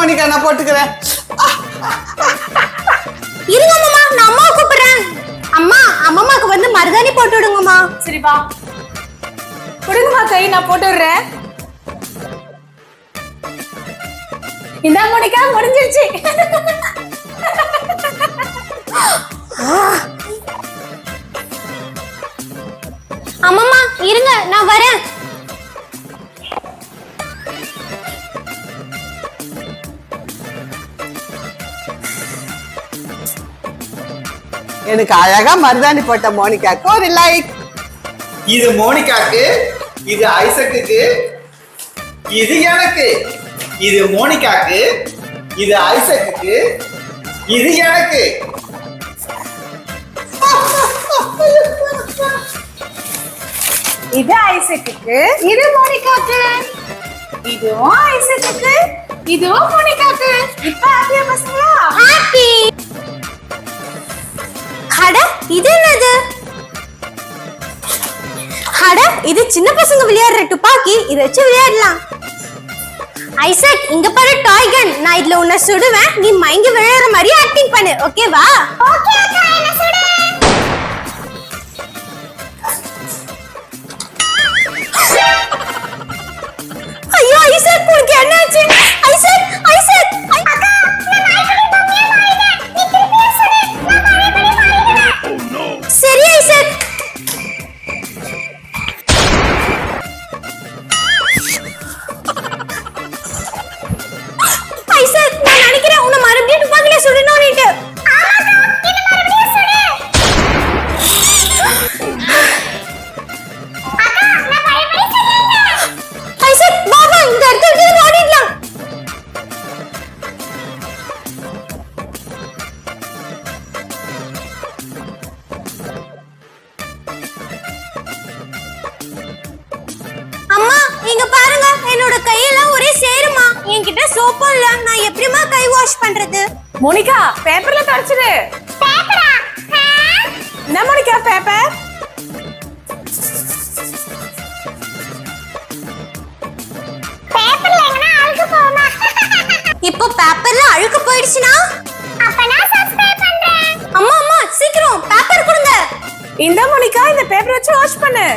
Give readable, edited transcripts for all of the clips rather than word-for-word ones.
Monica நான் போட்டுக்கிறேன். இருங்க அம்மா, நான் அம்மா கூப்பிடுறேன். அம்மா, அம்மாக்கு வந்து மருதாணி போட்டு விடுங்கம்மா. சரிப்பா, கொடுங்கம்மா கை, நான் போட்டு விடுறேன். இந்த மோனிகா முடிஞ்சிருச்சு. அம்மா இருங்க, நான் வரேன். எனக்கு அழகா மருதாணி போட்ட மோனிகாக்கு ஒரு லைக். இது மோனிகாக்கு, இது ஐசக்குக்கு, இது எனக்கு. இது மோனிகாக்கு, இது ஐசக்குக்கு, இது எனக்கு. இது ஐசக்குக்கு, இது மோனிகாக்கு, இதுவும் ஐசக்குக்கு, இதுவும் மோனிகாக்கு. இப்ப ஹாப்பியா பசங்களா? ஹாப்பி. அட, இது என்னது? அட, இது சின்ன பசங்க விளையாடுற துப்பாக்கி. இத வச்சு விளையாடலாம். ஐசக், இங்க பாரு டாய் கன். நான் இதுல உன்னை சுடுவேன். நீ மயங்கி விளையாடுற மாதிரி ஆக்டிங் பண்ணு, ஓகேவா? ஓகே அக்கா, என்ன சுடு. ஐயோ ஐசக், உனக்கு என்னாச்சு? ஐசக், ஐசக், அக்கா, நான் நாய்க்குட்டி பொம்மையா மாறிட்டேன். நீ திருப்பி சுடு. நான் பழையபடி மாறிடுவேன். சரி ஐசக். ஐசக், நான் நினைக்கிறேன் உன்னை மறுபடியும் துப்பாக்கில சுடணும்னுட்டு. ஐசக், வா வா, இந்த இடத்துல இருந்து ஓடிடலாம். அம்மா, இங்க பாருங்க, என்னோட கையெல்லாம் ஒரே சேருமா. என்கிட்ட சோப்பும் இல்ல. நான் எப்படிமா கை வாஷ் பண்றது? மோனிகா, பேப்பர்ல தொடச்சிடு. பேப்பரா? என்ன மோனிகா பேப்பர்? பேப்பர்ல எங்கனா அழுக்கு போகுமா? இப்போ பேப்பர்ல அழுக்கு போயிடுச்சுனா அப்ப நான் சப்ஸ்கிரைப் பண்றேன். அம்மா அம்மா, சீக்கிரம் பேப்பர் கொடுங்க. இந்த மோனிகா, இந்த பேப்பர் வச்சு வாஷ் பண்ணு.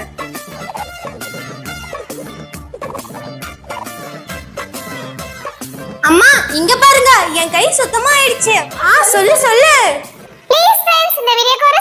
அம்மா, இங்க பாருங்க, என் கை சுத்தமா ஆயிடுச்சு. சொல்லு சொல்லு. ப்ளீஸ் फ्रेंड्स, இந்த வீடியோக்கு ஒரு